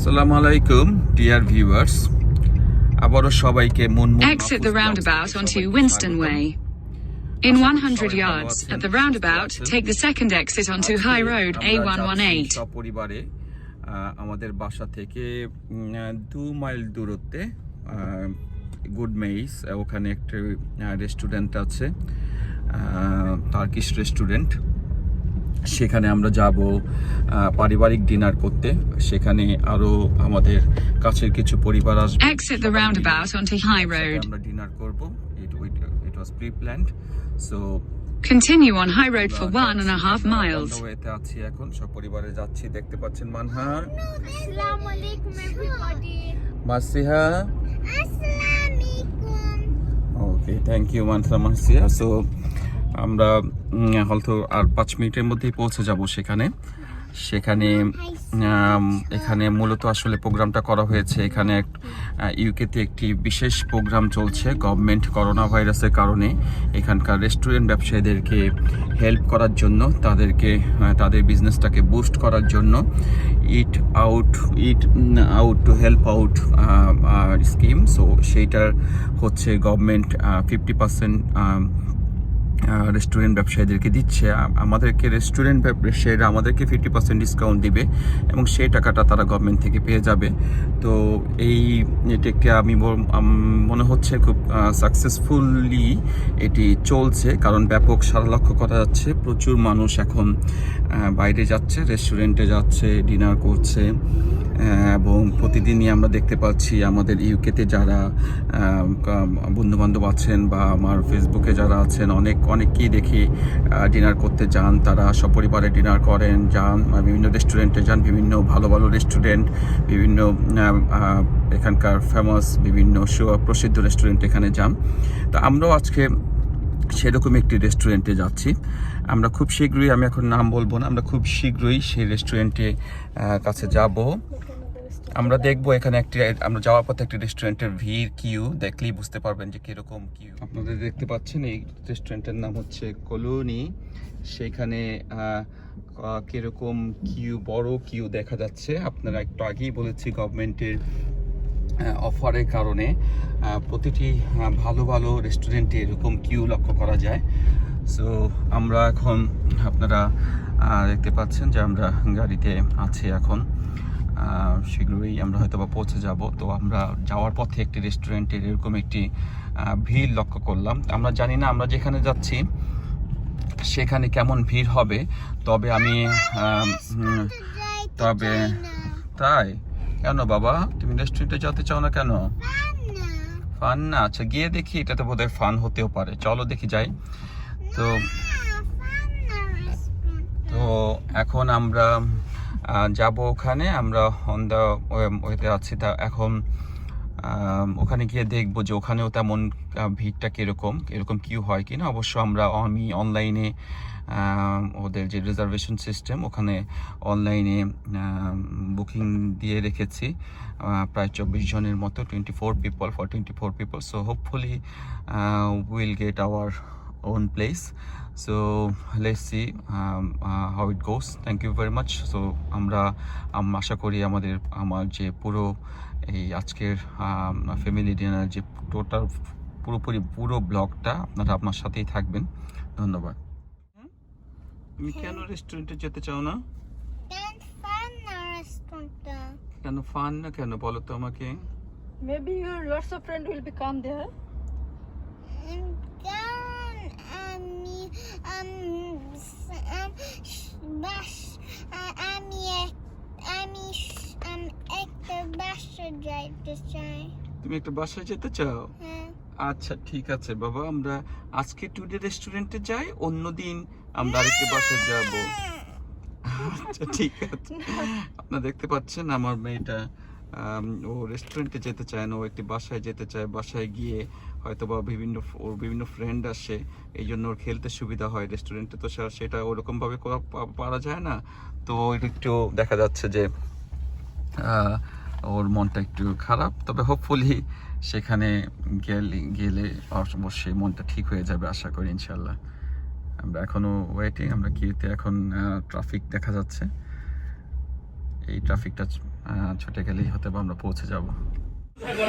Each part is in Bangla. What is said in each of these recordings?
Assalamu alaikum, dear viewers. আবারো সবাইকে Exit the roundabout onto Winston Way. In 100 yards, at the roundabout, take the second exit onto High Road A118. সপরিবারে আমাদের বাসা থেকে 2 মাইল দূরত্বে গুড মেইস ওখানে একটা রেস্টুরেন্ট আছে, টার্কিশ রেস্টুরেন্ট। সেখানে আমরা যাব পারিবারিক ডিনার করতে। সেখানে আরো আমাদের কাছের কিছু পরিবার আসবে। Exit the roundabout onto High Road. আমরা ডিনার করব। It was pre-planned. So continue on High Road for 1.5 miles. ওয়েতে আছি এখন, সব পরিবারে যাচ্ছি। দেখতে পাচ্ছেন মানহা। আসসালামু আলাইকুম এভরিবডি। মাসিহা। আসসালামু আলাইকুম। ওকে, থ্যাংক ইউ মানসিয়া। সো আমরা হয়তো আর 5 মিনিটের মধ্যেই পৌঁছে যাব সেখানে। এখানে মূলত আসলে প্রোগ্রামটা করা হয়েছে। এখানে ইউকেতে একটি বিশেষ প্রোগ্রাম চলছে গভর্নমেন্ট করোনা ভাইরাসের কারণে। এখানকার রেস্টুরেন্ট ব্যবসায়ীদেরকে হেল্প করার জন্য, তাদের বিজনেসটাকে বুস্ট করার জন্য it out to help out scheme. So সেইটার হচ্ছে গভর্নমেন্ট 50% রেস্টুরেন্ট ব্যবসায়ীদেরকে দিচ্ছে। রেস্টুরেন্ট ব্যবসায়ীরা আমাদেরকে 50% ডিসকাউন্ট দিবে এবং সেই টাকাটা তারা গভর্নমেন্ট থেকে পেয়ে যাবে। তো এটাকে আমি মনে হচ্ছে খুব সাকসেসফুলি এটি চলছে, কারণ ব্যাপক সারা লক্ষ্য করা যাচ্ছে। প্রচুর মানুষ এখন বাইরে যাচ্ছে, রেস্টুরেন্টে যাচ্ছে, ডিনার করছে এবং প্রতিদিনই আমরা দেখতে পাচ্ছি আমাদের ইউকেতে যারা বন্ধুবান্ধব আছেন বা আমার ফেসবুকে যারা আছেন অনেককেই দেখি ডিনার করতে যান। তারা সপরিবারে ডিনার করেন, যান বিভিন্ন রেস্টুরেন্টে যান, বিভিন্ন ভালো ভালো রেস্টুরেন্ট, বিভিন্ন এখানকার ফেমাস বিভিন্ন প্রসিদ্ধ রেস্টুরেন্ট এখানে যান। তো আমরাও আজকে সেরকম একটি রেস্টুরেন্টে যাচ্ছি। আমরা খুব শীঘ্রই, আমি এখন নাম বলবো না, আমরা খুব শীঘ্রই সেই রেস্টুরেন্টে কাছে যাব। আমরা দেখবো এখানে আমরা যাওয়ার পথে একটি রেস্টুরেন্টের ভিড় কিউ দেখলেই বুঝতে পারবেন যে কিরকম কিউ। আপনাদের দেখতে পাচ্ছেন এই রেস্টুরেন্টের নাম হচ্ছে কলোনি। সেখানে কিরকম কিউ, বড় কিউ দেখা যাচ্ছে। আপনারা একটু আগেই বলেছি গভর্নমেন্টের অফারের কারণে প্রতিটি ভালো ভালো রেস্টুরেন্টে এরকম কিউ লক্ষ্য করা যায়। সো আমরা এখন, আপনারা দেখতে পাচ্ছেন যে আমরা গাড়িতে আছি এখন। শীঘ্রই আমরা হয়তো বা পৌঁছে যাব। তো আমরা যাওয়ার পথে একটি রেস্টুরেন্টের এরকম একটি ভিড় লক্ষ্য করলাম। আমরা জানি না আমরা যেখানে যাচ্ছি সেখানে কেমন ভিড় হবে, তবে তাই কেন বাবা, তুমি রেস্টুরেন্টে যেতে চাও না কেন? ফান না? আচ্ছা গিয়ে দেখি, এটা তো বোধহয় ফান হতেও পারে। চলো দেখি যাই। তো এখন আমরা যাব ওখানে। আমরা অন দ্য ওয়েতে আছি। তা এখন ওখানে গিয়ে দেখবো যে ওখানেও তেমন ভিড়টা এরকম কিউ হয় কিনা। অবশ্য আমি অনলাইনে ওদের যে রিজার্ভেশন সিস্টেম, ওখানে অনলাইনে বুকিং দিয়ে রেখেছি প্রায় 24 জনের মতো, 24 people. So hopefully will get hour own place. So let's see how it goes. Thank you very much. So আমরা আশা করি আমার যে এই আজকের ফ্যামিলি ডিনার যে পুরো ব্লগটা আপনার সাথেই থাকবেন। ধন্যবাদ। তুমি কেন রেস্টুরেন্টে যেতে চাও না? কেন ফান না কেন বলো তো আমাকে? Maybe your lots of friends will become there. তুমি একটা বাসায় যেতে চাও? আচ্ছা ঠিক আছে বাবা, আমরা আজকে টুডে রেস্টুরেন্টে যাই, অন্যদিন আমরা আরেকটা বাসায় যাব। আচ্ছা ঠিক আছে। আপনারা দেখতে পাচ্ছেন আমার মেয়েটা ও রেস্টুরেন্টে যেতে চায় না, ও একটি বাসায় যেতে চায়। বাসায় গিয়ে হয়তো বা বিভিন্ন ফ্রেন্ড আসে, এই জন্য ওর খেলতে সুবিধা হয়। রেস্টুরেন্টে তো সেটা ওরকম ভাবে পারা যায় না। তো একটু দেখা যাচ্ছে যে ওর মনটা একটু খারাপ, তবে হোপফুলি সেখানে গেলে অবশ্যই মনটা ঠিক হয়ে যাবে আশা করি ইনশাল্লাহ। আমরা এখনো ওয়েটিং। আমরা কিউতে এখন ট্রাফিক দেখা যাচ্ছে। এই ট্রাফিকটা ছুটে গেলেই হয়তো বা আমরা পৌঁছে যাব।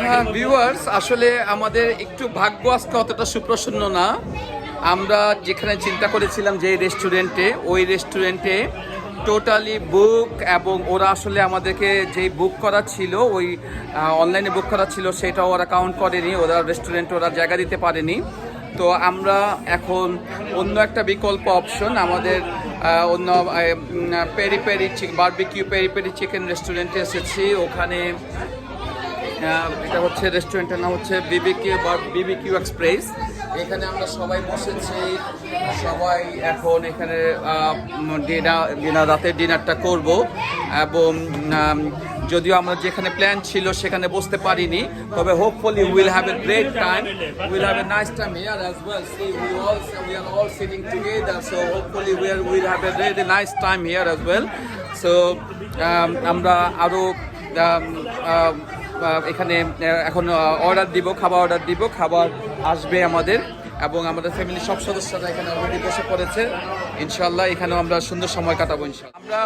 হ্যাঁ ভিউয়ার্স, আসলে আমাদের একটু ভাগ্য আজকে অতটা সুপ্রসন্ন না। আমরা যেখানে চিন্তা করেছিলাম যে রেস্টুরেন্টে, ওই রেস্টুরেন্টে টোটালি বুক, এবং ওরা আসলে আমাদেরকে যে বুক করা ছিল, ওই অনলাইনে বুক করা ছিল সেটাও ওরা কাউন্ট করেনি, ওরা রেস্টুরেন্টে ওরা জায়গা দিতে পারেনি। তো আমরা এখন অন্য একটা বিকল্প অপশন, আমাদের অন্য peri peri barbecue peri peri chicken রেস্টুরেন্টে এসেছি। ওখানে এটা হচ্ছে রেস্টুরেন্টের নাম হচ্ছে বিবিকিউ এক্সপ্রেস। এখানে আমরা সবাই বসেছি, সবাই এখন এখানে রাতের ডিনারটা করব। এবং যদিও আমরা যেখানে প্ল্যান ছিল সেখানে বসতে পারিনি, তবে hopefully will have a great time, will have a nice time here as well. See we are all sitting together, so hopefully we'll have a really nice time here as well. So আমরা আরো এখানে এখন অর্ডার দিব, খাবার আসবে আমাদের, এবং আমাদের ফ্যামিলির সব সদস্যরা এখানে অলরেডি বসে পড়েছে। ইনশাল্লাহ এখানেও আমরা সুন্দর সময় কাটাবো ইনশাল্লাহ। আমরা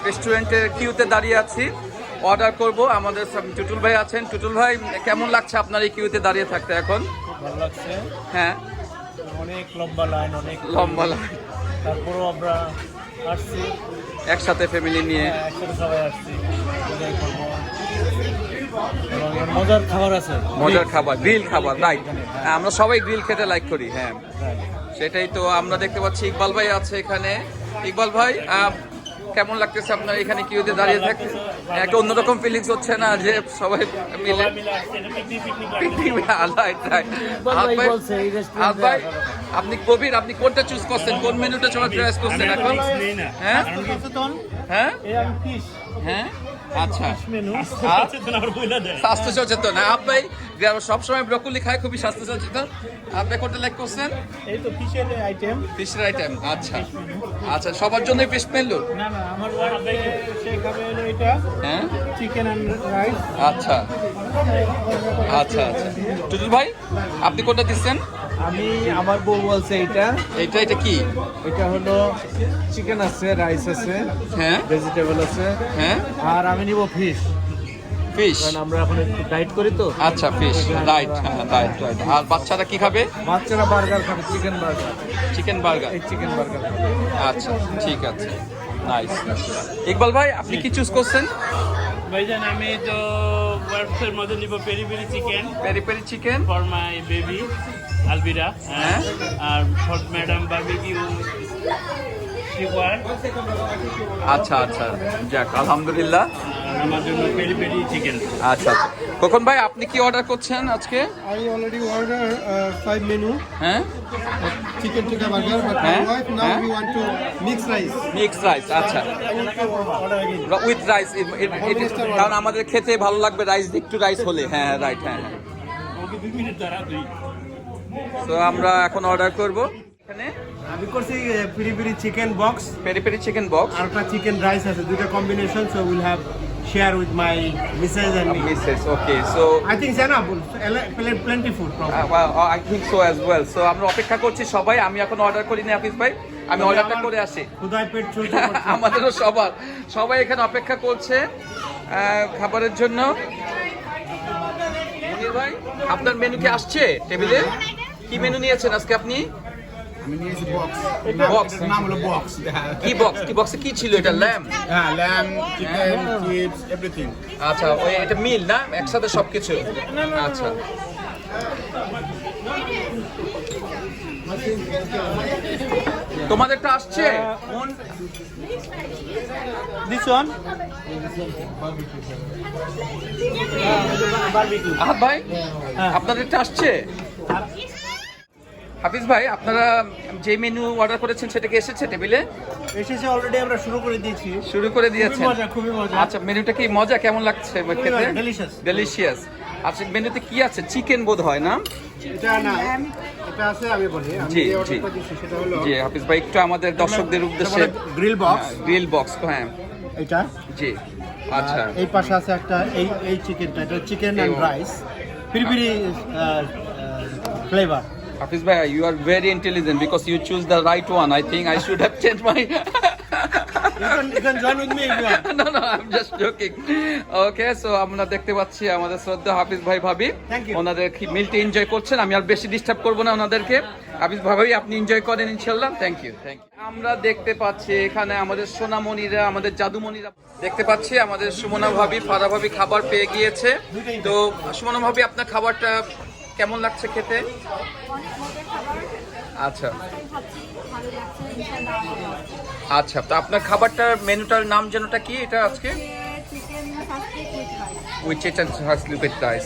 রেস্টুরেন্টের কিউতে দাঁড়িয়ে আছি, অর্ডার করব। আমাদের টুটুল ভাই আছেন। টুটুল ভাই, কেমন লাগছে আপনার এই কিউতে দাঁড়িয়ে থাকতে এখন? ভালো লাগছে। হ্যাঁ, অনেক লম্বা লাইন, তারপরও আমরা আসছি একসাথে ফ্যামিলি নিয়ে, একসাথে সবাই আসছি, এনজয় করবো। এবং মজার খাবার আছে, মজার খাবার, গ্রিল খাবার, রাইট। আমরা সবাই গ্রিল খেতে লাইক করি। হ্যাঁ, সেটাই তো আমরা দেখতে পাচ্ছি। ইকবাল ভাই আছে এখানে। ইকবাল ভাই, কেমন লাগতেছে আপনার এখানে কিউতে দাঁড়িয়ে থাকতে? একটা অন্যরকম ফিলিংস হচ্ছে না যে সবাই মিলে আপনি কবির, আপনি কোনটা চুজ করছেন, কোন মেনুটা চয়েস করছেন এখন? হ্যাঁ হ্যাঁ হ্যাঁ, আচ্ছা, স্বাস্থ্য সচেতন। আপনি সবসময় ব্রকলি খায়, খুবই স্বাস্থ্য সচেতন। আপনি কোনটা লাইক করছেন? এই তো ফিশের আইটেম। আচ্ছা আচ্ছা, সবার জন্য ফিশ মেনু? না না, আমার সে খাবে হলো এটা, হ্যাঁ, চিকেন এন্ড রাইস। আচ্ছা আচ্ছা আচ্ছা। টুটুল ভাই, আপনি কোনটা দিচ্ছেন? আমি, আমার বউ বলছে এটা কি? এটা হলো চিকেন আছে, রাইস আছে, হ্যাঁ, ভেজিটেবল আছে, হ্যাঁ, আর আমি নিব ফিশ। কারণ আমরা এখন একটু ডাইট করি তো। আচ্ছা, ফিশ, রাইট। হ্যাঁ, রাইট। আর বাচ্চারা কি খাবে? বাচ্চারা বার্গার খাবে, চিকেন বার্গার। Chicken burger. আচ্ছা, ঠিক আছে, নাইস। ইকবাল ভাই, আপনি কি চুজ করছেন? ভাইজান, আমি তো ওয়ার্কসের মধ্যে নিব peri peri chicken for my baby Albira, হ্যাঁ, আর ফর ম্যাডাম বারবিকিউ চিকেন। আচ্ছা আচ্ছা, যাক, আলহামদুলিল্লাহ। আমার জন্য পেরি পেরি চিকেন। আচ্ছা আচ্ছা। খোকন ভাই, আপনি কি অর্ডার করছেন আজকে? I already ordered 5 menu, হ্যাঁ, chicken tikka burger, but my Huh? wife now Huh? we want to mix rice. Mix rice. আচ্ছা, উইথ রাইস, কারণ আমাদের খেতে ভালো লাগবে রাইস, একটু রাইস হলে। হ্যাঁ, রাইট। হ্যাঁ, ওকে 2 মিনিট দাঁড়া তুই। তো আমরা এখন অর্ডার করব। এখানে আমি করছি peri peri chicken box, peri peri chicken box, আর একটা চিকেন রাইস আছে, দুটো combination. So will have share with my Mrs and me. Mrs, okay. So I think enough, plenty food probably. I think so as well. So আমরা অপেক্ষা করছি সবাই। আমি এখন অর্ডার করিনি হাফিজ ভাই, আমি অর্ডারটা করে আসি। খুদাই পেট চলছে। আমাদেরও সবাই এখানে অপেক্ষা করছে খাবারের জন্য। মনির ভাই, আপনার মেনু কি আসছে টেবিলে? কি মেনু নিয়েছেন আজকে আপনি? আমি নিয়েছি বক্স। বক্স, নাম হলো বক্স। কি বক্সে কি ছিল? এটা ল্যাম্ব? হ্যাঁ, lamb, chicken, chips, everything. আচ্ছা, ওই এটা মিল না, একসাথে সবকিছু? আচ্ছা, তোমাদেরটা আসছে? This one? আহাদ ভাই, আপনাদেরটা আসছে? হাফিজ ভাই, আপনারা যে মেনু অর্ডার করেছেন সেটা কি এসেছে টেবিলে? এসেছে অলরেডি, আমরা শুরু করে দিয়েছি। শুরু করে দিয়েছেন? খুবই মজা। আচ্ছা, মেনুটা কি মজা? কেমন লাগছে খেতে? ডেলিশিয়াস। আচ্ছা, মেনুতে কি আছে? চিকেন বোধ হয় না? এটা না, এটা আছে, আমি বলি। আমি জি, যে জি। অর্ডারটা দিয়েছি সেটা হলো জি, হাফিজ ভাই, একটু আমাদের দর্শকদের উদ্দেশ্যে। Grill box. গ্রিল বক্স, হ্যাঁ, এটা। জি। আচ্ছা, এই পাশে আছে একটা এই চিকেনটা, এটা chicken and rice, peri peri flavour. Hafiz bhai, you are very intelligent because you choose the right one. I think I should have changed my You can join with me if you want. No, I'm just joking. Okay, so আমরা দেখতে পাচ্ছি আমাদের শ্রদ্ধা হাফিজ ভাই ভাবি Thank you. ওনাদের মিলটি এনজয় করছেন। আমি আর বেশি ডিস্টার্ব করবো না ওনাদেরকে। হাফিজ ভাই আপনি এনজয় করেন ইনশাল্লাহ। Thank you. আমরা দেখতে পাচ্ছি এখানে আমাদের সোনামণিরা, আমাদের জাদুমণিরা দেখতে পাচ্ছি আমাদের সুমনা ভাবি, ফারা ভাবি খাবার পেয়ে গিয়েছে। তো সুমনা ভাবি আপনার খাবারটা কেমন লাগছে খেতে? আচ্ছা আচ্ছা, তো আপনার খাবারটার মেনুটার নাম যেনটা কি এটা আজকে? With chicken with rice.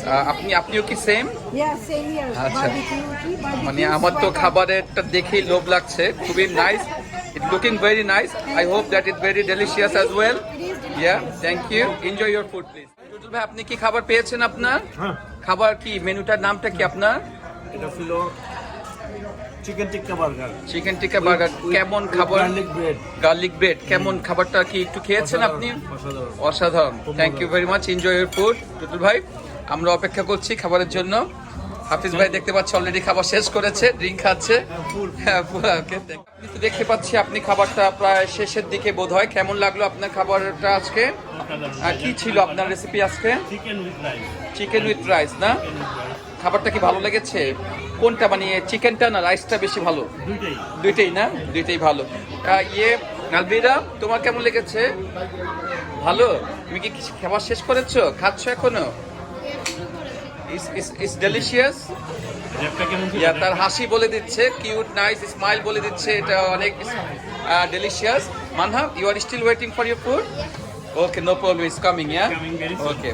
আপনিও কি সেম? Yeah, same here. আচ্ছা। Barbecue. মানে আমার তো খাবারেরটা দেখেই লোভ লাগছে, খুবই nice, it looking very nice. I hope that it very delicious as well. Yeah, thank you, enjoy your food please. Tutul ভাই আপনি কি খাবার পেয়েছেন? আপনার খাবার কি মেনুটার নামটা কি আপনার? এটা ছিল chicken tikka burger, chicken tikka burger. কেমন খাবার? Garlic bread. Garlic bread. কেমন খাবারটা কি একটু খেয়েছেন আপনি? অসাধারণ। অসাধারণ। Thank you very much, enjoy your food. Tutul ভাই আমরা অপেক্ষা করছি খাবারের জন্য। হাফিজ ভাই দেখতে পাচ্ছি অলরেডি খাবার শেষ করেছে, ড্রিঙ্ক খাচ্ছে। হ্যাঁ, ওকে। আপনি তো দেখতে পাচ্ছি আপনি খাবারটা প্রায় শেষের দিকে বোধ হয়। কেমন লাগলো আপনার খাবারটা আজকে? কি ছিল আপনার রেসিপি আজকে? Chicken with rice. Chicken with rice না? খাবারটা কি ভালো লেগেছে? কোনটা মানে চিকেনটা না রাইসটা বেশি ভালো? দুইটাই। দুইটাই না? দুইটাই ভালো। আলবিরা তোমার কেমন লেগেছে? ভালো। তুমি কি খাবার শেষ করেছো? খাচ্ছ এখনো? It's delicious. র্যাপটা কেমন ছিল? ইয়া, তার হাসি বলে দিচ্ছে, কিউট নাইস স্মাইল বলে দিচ্ছে এটা অনেক delicious. Manha, you are still waiting for your food? Okay, no problem, is coming. Yeah, Coming very soon. Okay.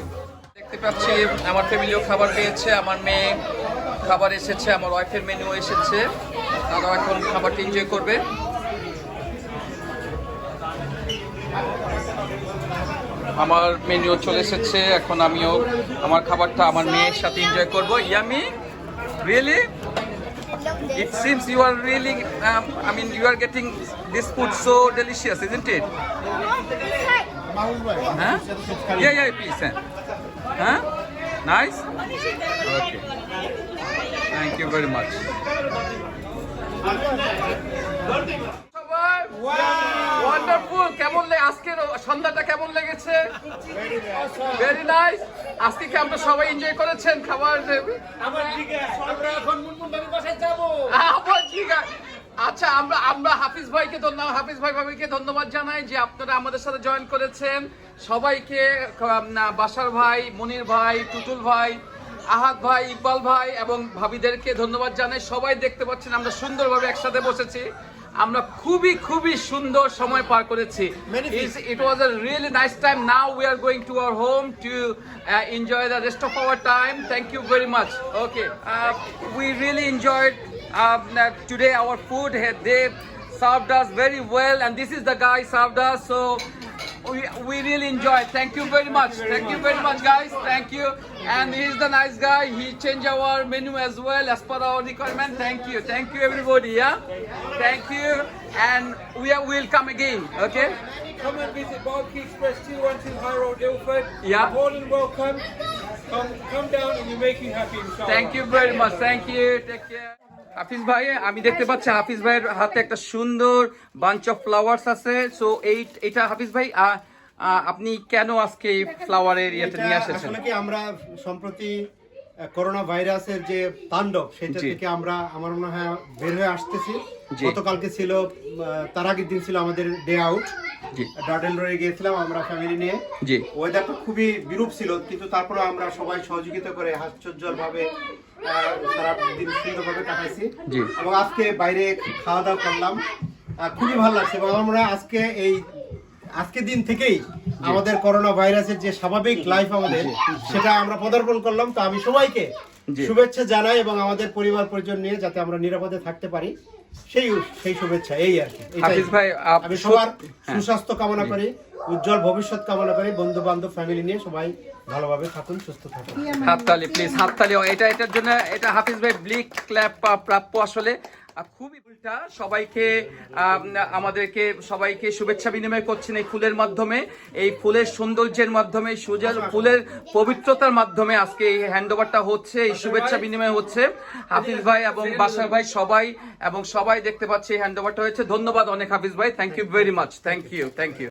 দেখতে পাচ্ছি আমার ফ্যামিলিও খাবার পেয়েছে, আমার মেয়ে খাবার এসেছে, আমার ওয়াইফের মেনু এসেছে, তারাও এখন খাবারটা এনজয় করবে। আমার মেনুও চলে এসেছে, এখন আমিও আমার খাবারটা আমার মেয়ের সাথে এনজয় করবো। Yummy, really it seems you are really you are getting this food so delicious, isn't it? Huh? Yeah, please. Huh? Nice? Okay. Thank you very much. Wonderful. কেমন আজকের সন্ধ্যাটা কেমন লেগেছে? Very nice. আজকে কি আমরা সবাই এনজয় করেছেন খাবার? আবার ঠিক আছে। আচ্ছা, আমরা হাফিজ ভাইকে ধন্যবাদ, হাফিজ ভাবিকে ধন্যবাদ জানাই যে আপনারা আমাদের সাথে জয়েন করেছেন। সবাইকে, বাশার ভাই, মনির ভাই, টুটুল ভাই, আহাদ ভাই, ইকবাল ভাই এবং ভাবিদেরকে ধন্যবাদ জানাই। সবাই দেখতে পাচ্ছেন আমরা সুন্দরভাবে একসাথে বসেছি, আমরা খুবই সুন্দর সময় পার করেছি। It was a really nice time. Now we are going to our home to enjoy the rest of our time. Thank you very much. Okay, we really enjoyed today our food. They served us very well, and this is the guy served us. So we really enjoyed. Thank you very much. Thank you very much, guys. Thank you. And he's the nice guy. He changed our menu as well as per our requirement. Thank you, everybody. Yeah, thank you. And we'll come again. Okay. Come and visit Barbecue Express 212 High Road, Ilford. Yeah. More than welcome. Come down and we'll make you happy, inshallah. Thank you very much. Thank you. Take care. হাফিজ ভাই, আমি দেখতে পাচ্ছি হাফিজ ভাইয়ের হাতে একটা সুন্দর বাঞ্চ অফ ফ্লাওয়ার্স আছে। সো এটা হাফিজ ভাই আপনি কেন আজকে এই ফ্লাওয়ারের ইয়েটা নিয়ে এসেছেন? আসলে কি আমরা সম্প্রতি করোনা ভাইরাসের যে তাণ্ডব সেটা থেকে আমরা আমার মনে হয় বের হয়ে আসতেছি। গতকালকে ছিল, তার আগের দিন ছিল আমাদের ডে আউট। ডার্ডেন রয়ে গিয়েছিলাম আমরা ফ্যামিলি নিয়ে। ওয়েদারটা খুবই বিরূপ ছিল, কিন্তু তারপরে আমরা সবাই সহযোগিতা করে হাস্যোজ্জ্বল ভাবে সারাদিন সুন্দরভাবে কাটাইছি এবং আজকে বাইরে খাওয়া দাওয়া করলাম, খুবই ভালো লাগছে। এবং আমরা আজকে দিন থেকেই আমাদের করোনা ভাইরাসের যে স্বাভাবিক লাইফ আমাদের সেটা আমরা পদার্পণ করলাম। তো আমি সবাইকে শুভেচ্ছা জানাই এবং আমাদের পরিবার পরিজন নিয়ে যাতে আমরা নিরাপদে থাকতে পারি সেই শুভেচ্ছা, এই আর কি। আমি সবার সুস্বাস্থ্য কামনা করি, উজ্জ্বল ভবিষ্যৎ কামনা করি, বন্ধু বান্ধব ফ্যামিলি নিয়ে সবাই ভালোভাবে থাকুন, সুস্থ থাকুন। হাততালি প্লিজ, হাততালি। এটার জন্য এটা হাফিজ ভাই ব্লিক ক্ল্যাপ প্রাপ্য আসলে। খুবই উল্টা সবাইকে আমাদেরকে সবাইকে শুভেচ্ছা বিনিময় করছেন এই ফুলের মাধ্যমে, এই ফুলের সৌন্দর্যের মাধ্যমে, ফুলের পবিত্রতার মাধ্যমে আজকে এই হ্যান্ডওভারটা হচ্ছে, এই শুভেচ্ছা বিনিময় হচ্ছে। হাফিজ ভাই এবং বাশার ভাই সবাই দেখতে পাচ্ছে এই হ্যান্ডওভারটা হয়েছে। ধন্যবাদ অনেক হাফিজ ভাই, thank you very much, thank you.